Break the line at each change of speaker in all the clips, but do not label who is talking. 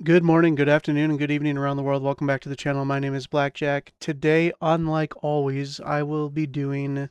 Good morning, good afternoon, and good evening around the world. Welcome back to the channel. My name is Blackjack. Today, unlike always, I will be doing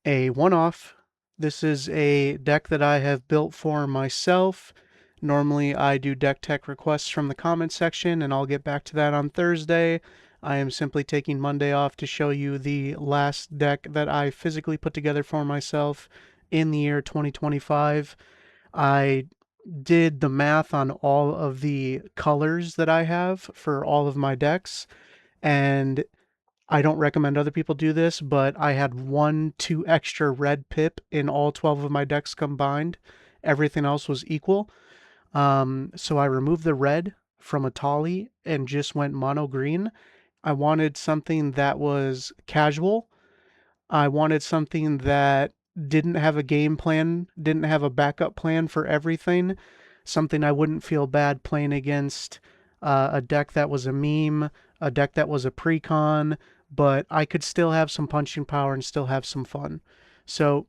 a one-off. This is a deck that I have built for myself. Normally, I do deck tech requests from the comment section, and I'll get back to that on Thursday. I am simply taking Monday off to show you the last deck that I physically put together for myself in the year 2025. I did the math on all of the colors that I have for all of my decks, and I don't recommend other people do this, but I had 2 extra red pip in all 12 of my decks combined. Everything else was equal. So I removed the red from Atali and just went mono green. I wanted something that was casual. I wanted something that didn't have a game plan, didn't have a backup plan for everything, something I wouldn't feel bad playing against a deck that was a meme, a deck that was a precon, but I could still have some punching power and still have some fun. So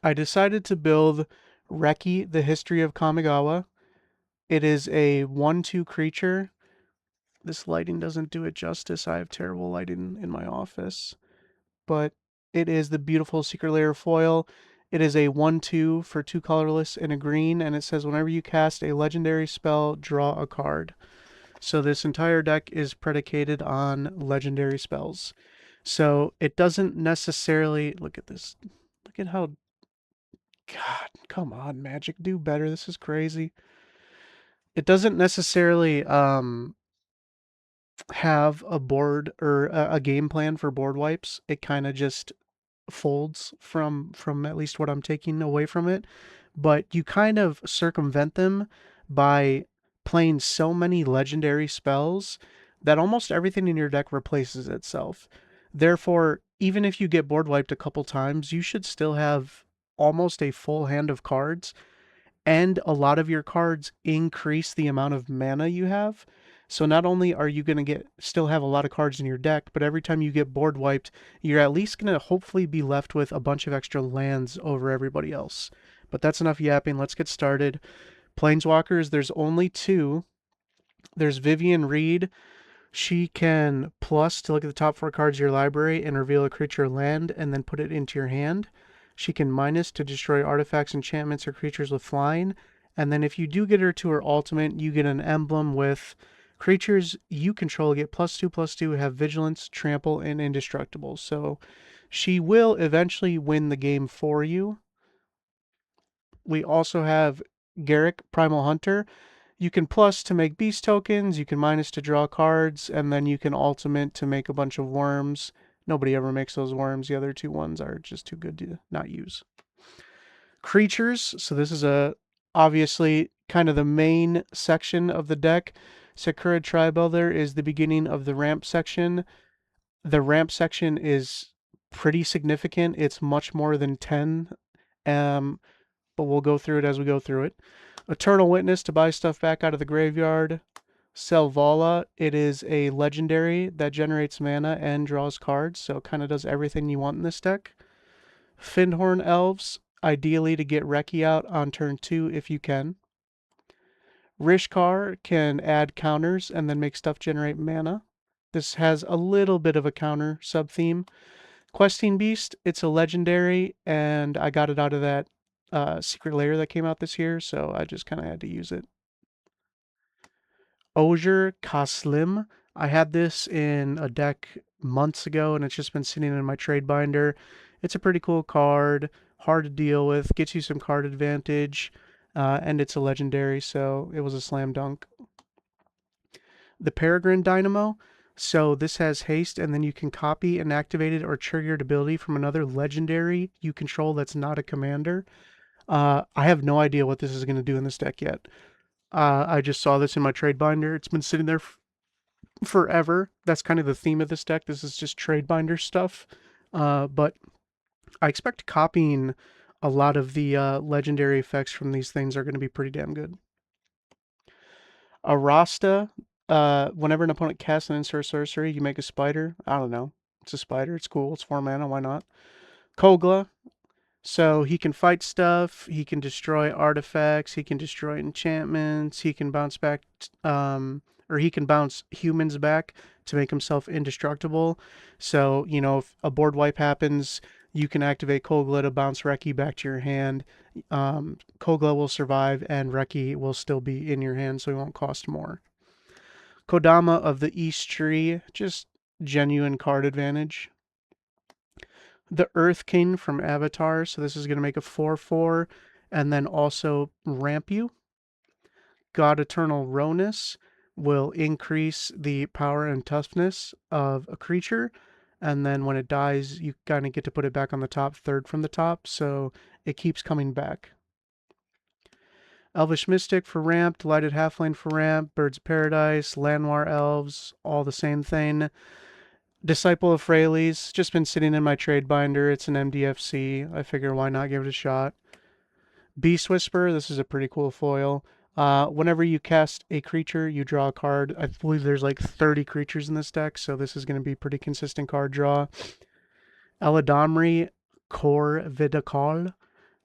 I decided to build Reki, the History of Kamigawa. It is a 1/2 creature. This lighting doesn't do it justice. I have terrible lighting in my office, but it is the beautiful Secret Lair foil. It is a 1/2 for 2 colorless and a green, and it says whenever you cast a legendary spell, draw a card. So this entire deck is predicated on legendary spells. So it doesn't necessarily look at this. Look at how God, come on, Magic, do better. This is crazy. It doesn't necessarily have a board or a game plan for board wipes. It kind of just folds from at least what I'm taking away from it, but you kind of circumvent them by playing so many legendary spells that almost everything in your deck replaces itself. Therefore, even if you get board wiped a couple times, you should still have almost a full hand of cards, and a lot of your cards increase the amount of mana you have. So not only are you going to get still have a lot of cards in your deck, but every time you get board wiped, you're at least going to hopefully be left with a bunch of extra lands over everybody else. But that's enough yapping. Let's get started. Planeswalkers, there's only 2. There's Vivian Reed. She can plus to look at the top 4 cards of your library and reveal a creature or land and then put it into your hand. She can minus to destroy artifacts, enchantments, or creatures with flying. And then if you do get her to her ultimate, you get an emblem with creatures you control get +2/+2, have vigilance, trample, and indestructible. So she will eventually win the game for you. We also have Garrick, Primal Hunter. You can plus to make beast tokens, you can minus to draw cards, and then you can ultimate to make a bunch of worms. Nobody ever makes those worms. The other 2 ones are just too good to not use. Creatures. So this is obviously kind of the main section of the deck. Sakura Tribuilder is the beginning of the ramp section. The ramp section is pretty significant. It's much more than 10. Um, but we'll go through it as we go through it. Eternal Witness to buy stuff back out of the graveyard. Selvala, it is a legendary that generates mana and draws cards, so it kind of does everything you want in this deck. Findhorn Elves, ideally to get Reki out on turn 2 if you can. Rishkar can add counters and then make stuff generate mana. This has a little bit of a counter sub-theme. Questing Beast, it's a legendary, and I got it out of that Secret Lair that came out this year, so I just kind of had to use it. Osier Kaslim, I had this in a deck months ago, and it's just been sitting in my trade binder. It's a pretty cool card, hard to deal with, gets you some card advantage, and it's a legendary, so it was a slam dunk. The Peregrine Dynamo. So this has haste, and then you can copy an activated or triggered ability from another legendary you control that's not a commander. I have no idea what this is going to do in this deck yet. I just saw this in my trade binder. It's been sitting there forever. That's kind of the theme of this deck. This is just trade binder stuff. But I expect copying a lot of the legendary effects from these things are going to be pretty damn good. Arasta, whenever an opponent casts an insert sorcery, you make a spider. I don't know. It's a spider. It's cool. It's 4 mana. Why not? Kogla. So he can fight stuff, he can destroy artifacts, he can destroy enchantments, he can bounce back, or he can bounce humans back to make himself indestructible. So, if a board wipe happens, you can activate Kogla to bounce Reki back to your hand. Kogla will survive, and Reki will still be in your hand, so he won't cost more. Kodama of the East Tree, just genuine card advantage. The Earth King from Avatar, so this is going to make a 4/4 and then also ramp you. God Eternal Ronus will increase the power and toughness of a creature, and then when it dies, you kind of get to put it back on the top third from the top, so it keeps coming back. Elvish Mystic for ramp, Delighted Halfling for ramp, Birds of Paradise, Llanowar Elves, all the same thing. Disciple of Freyalise, just been sitting in my trade binder. It's an MDFC. I figure why not give it a shot. Beast Whisper, this is a pretty cool foil. Whenever you cast a creature, you draw a card. I believe there's like 30 creatures in this deck, so this is going to be pretty consistent card draw. Eladamri Core Vidakal.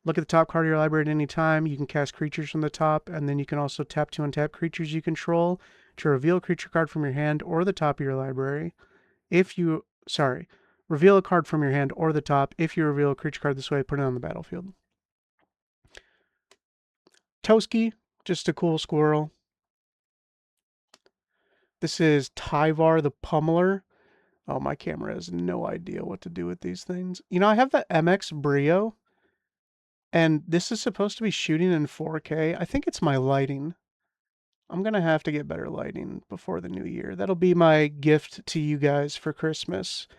Look at the top card of your library at any time. You can cast creatures from the top, and then you can also tap to untap creatures you control to reveal a creature card from your hand or the top of your library. Reveal a card from your hand or the top. If you reveal a creature card this way, put it on the battlefield. Toski, just a cool squirrel. This is Tyvar the Pummeler. Oh, my camera has no idea what to do with these things. I have the MX Brio, and this is supposed to be shooting in 4K. I think it's my lighting. I'm going to have to get better lighting before the new year. That'll be my gift to you guys for Christmas.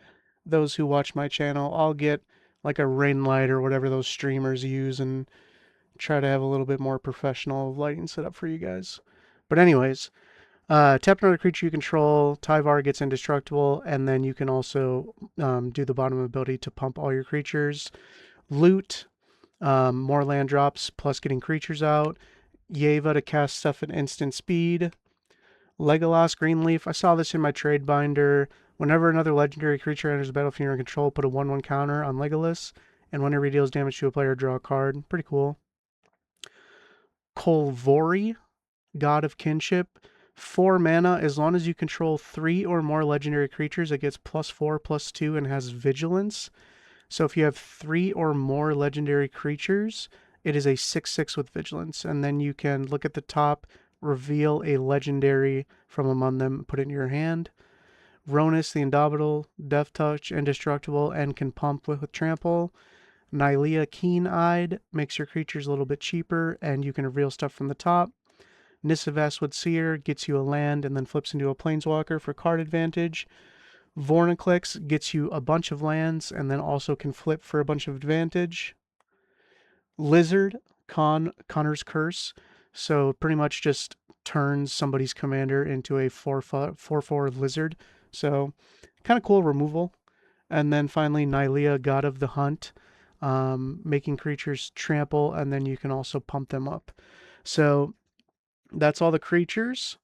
Those who watch my channel, I'll get like a ring light or whatever those streamers use and try to have a little bit more professional lighting set up for you guys. But anyways, tap another creature you control, Tyvar gets indestructible, and then you can also do the bottom ability to pump all your creatures. Loot, more land drops plus getting creatures out. Yeva to cast stuff at instant speed. Legolas Greenleaf, I saw this in my trade binder. Whenever another legendary creature enters the battlefield under control, put a 1/1 counter on Legolas, and whenever he deals damage to a player, draw a card. Pretty cool. Kolvori, God of Kinship. 4 mana, as long as you control 3 or more legendary creatures, it gets +4/+2 and has Vigilance. So if you have 3 or more legendary creatures, it is a 6/6 with Vigilance. And then you can look at the top, reveal a legendary from among them, put it in your hand. Ronus the Indomitable, Death Touch, Indestructible, and can pump with Trample. Nylea Keen-Eyed makes your creatures a little bit cheaper, and you can reveal stuff from the top. Nisavaswood Seer gets you a land and then flips into a Planeswalker for card advantage. Vorniclix gets you a bunch of lands and then also can flip for a bunch of advantage. Lizard, Connor's Curse, so pretty much just turns somebody's commander into a 4/4 lizard. So kind of cool removal. And then finally, Nylea, God of the Hunt, making creatures trample, and then you can also pump them up. So that's all the creatures.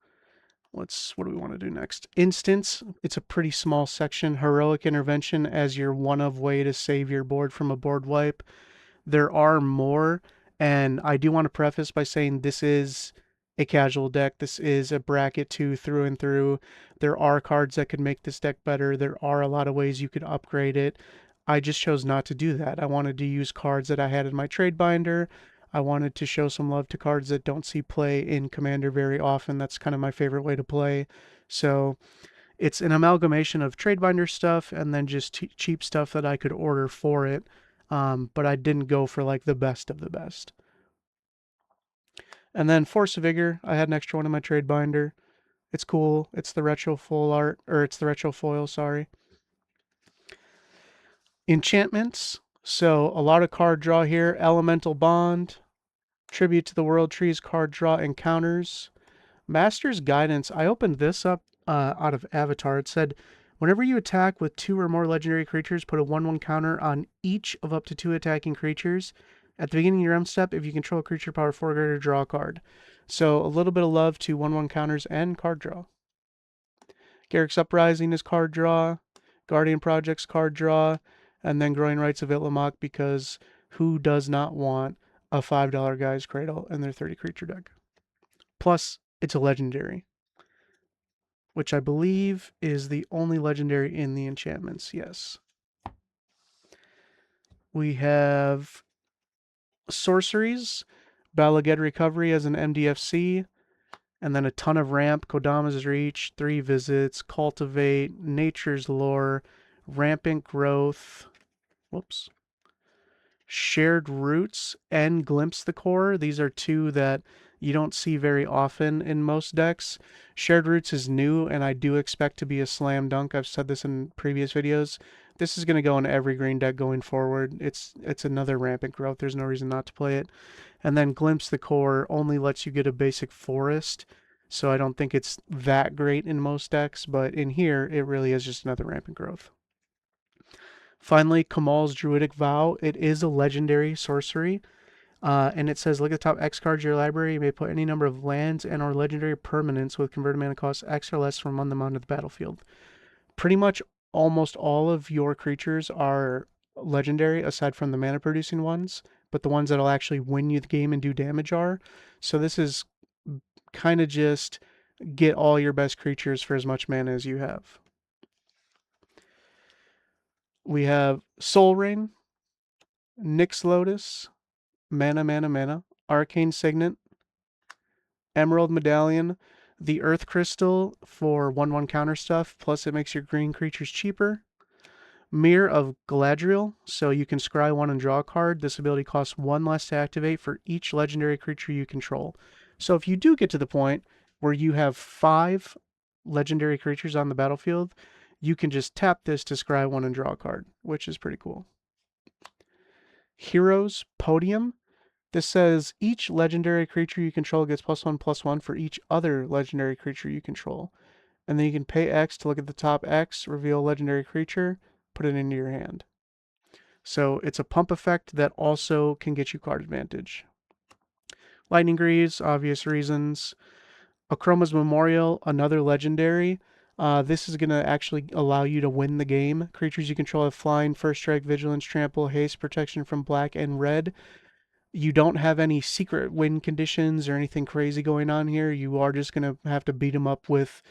What do we want to do next? Instance, it's a pretty small section. Heroic Intervention as your one-of way to save your board from a board wipe. There are more, and I do want to preface by saying this is a casual deck. This is a bracket 2 through and through. There are cards that could make this deck better. There are a lot of ways you could upgrade it. I just chose not to do that. I wanted to use cards that I had in my trade binder. I wanted to show some love to cards that don't see play in Commander very often. That's kind of my favorite way to play. So it's an amalgamation of trade binder stuff and then just cheap stuff that I could order for it. But I didn't go for like the best of the best. And then Force of Vigor, I had an extra one in my trade binder. It's cool. It's the retro full art, or it's the retro foil, sorry. Enchantments. So a lot of card draw here. Elemental Bond, Tribute to the World Trees card draw encounters. Master's Guidance. I opened this up out of Avatar. It said, whenever you attack with 2 or more legendary creatures, put a 1/1 counter on each of up to 2 attacking creatures. At the beginning of your end step, if you control a creature power 4 or greater, draw a card. So a little bit of love to 1/1 counters and card draw. Garrick's Uprising is card draw. Guardian Project's card draw. And then Growing Rights of Itlimoc because Who does not want a $5 Guy's Cradle in their 30 creature deck? Plus, it's a legendary, which I believe is the only legendary in the enchantments. Yes. We have sorceries, Balaged Recovery as an MDFC, and then a ton of ramp, Kodama's Reach, 3 visits, Cultivate, Nature's Lore, Rampant Growth, whoops, Shared Roots, and Glimpse the Core. These are two that you don't see very often in most decks. Shared Roots is new, and I do expect to be a slam dunk. I've said this in previous videos. This is going to go in every green deck going forward. It's another Rampant Growth. There's no reason not to play it. And then Glimpse the Core only lets you get a basic forest, so I don't think it's that great in most decks, but in here, it really is just another Rampant Growth. Finally, Kamal's Druidic Vow. It is a legendary sorcery, and it says, look at the top X cards of your library. You may put any number of lands and or legendary permanents with converted mana cost X or less from on them onto the battlefield. Pretty much almost all of your creatures are legendary, aside from the mana-producing ones, but the ones that'll actually win you the game and do damage are. So this is kind of just get all your best creatures for as much mana as you have. We have Soul Rain, Nyx Lotus, Mana, Arcane Signet, Emerald Medallion, the Earth Crystal for 1/1 counter stuff, plus it makes your green creatures cheaper. Mirror of Galadriel, so you can scry one and draw a card. This ability costs 1 less to activate for each legendary creature you control. So if you do get to the point where you have 5 legendary creatures on the battlefield, you can just tap this to scry one and draw a card, which is pretty cool. Heroes Podium. This says each legendary creature you control gets +1/+1 for each other legendary creature you control. And then you can pay X to look at the top X, reveal a legendary creature, put it into your hand. So it's a pump effect that also can get you card advantage. Lightning Greaves, obvious reasons. Akroma's Memorial, another legendary. This is going to actually allow you to win the game. Creatures you control have Flying, First Strike, Vigilance, Trample, Haste, Protection from black and red. You don't have any secret win conditions or anything crazy going on here. You are just going to have to beat them up with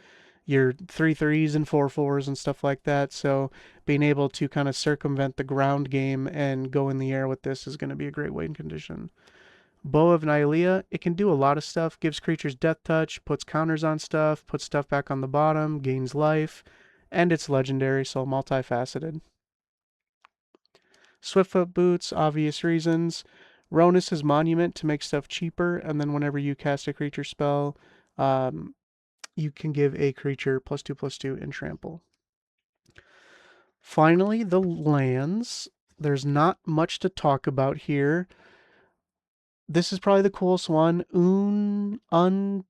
your 3/3s and 4/4s and stuff like that. So being able to kind of circumvent the ground game and go in the air with this is going to be a great win condition. Bow of Nylea, it can do a lot of stuff. Gives creatures death touch, puts counters on stuff, puts stuff back on the bottom, gains life, and it's legendary, so multifaceted. Swiftfoot Boots, obvious reasons. Ronus' Monument to make stuff cheaper, and then whenever you cast a creature spell, you can give a creature +2/+2 in trample. Finally, the lands. There's not much to talk about here. This is probably the coolest one. Untadake,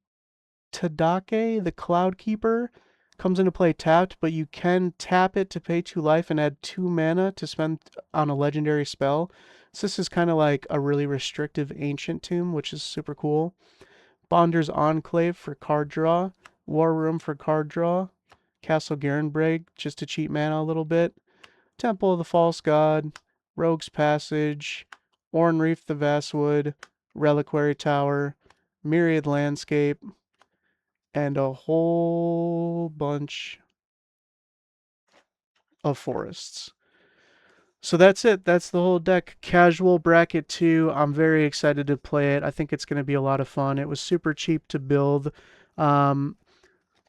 the Cloud Keeper, comes into play tapped, but you can tap it to pay 2 life and add 2 mana to spend on a legendary spell. So this is kind of like a really restrictive Ancient Tomb, which is super cool. Bonder's Enclave for card draw. War Room for card draw. Castle Garenbreg, just to cheat mana a little bit. Temple of the False God. Rogue's Passage. Ornreef the Vastwood. Reliquary Tower. Myriad Landscape. And a whole bunch of forests. So that's it. That's the whole deck. Casual bracket 2. I'm very excited to play it. I think it's going to be a lot of fun. It was super cheap to build.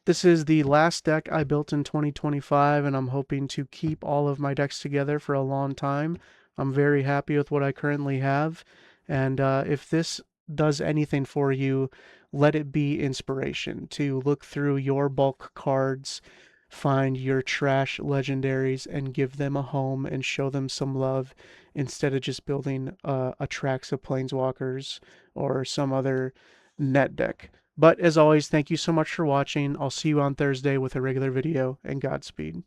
This is the last deck I built in 2025, and I'm hoping to keep all of my decks together for a long time. I'm very happy with what I currently have, and if this does anything for you, let it be inspiration to look through your bulk cards, find your trash legendaries, and give them a home and show them some love instead of just building a Trax of Planeswalkers or some other net deck. But as always, thank you so much for watching. I'll see you on Thursday with a regular video, and Godspeed.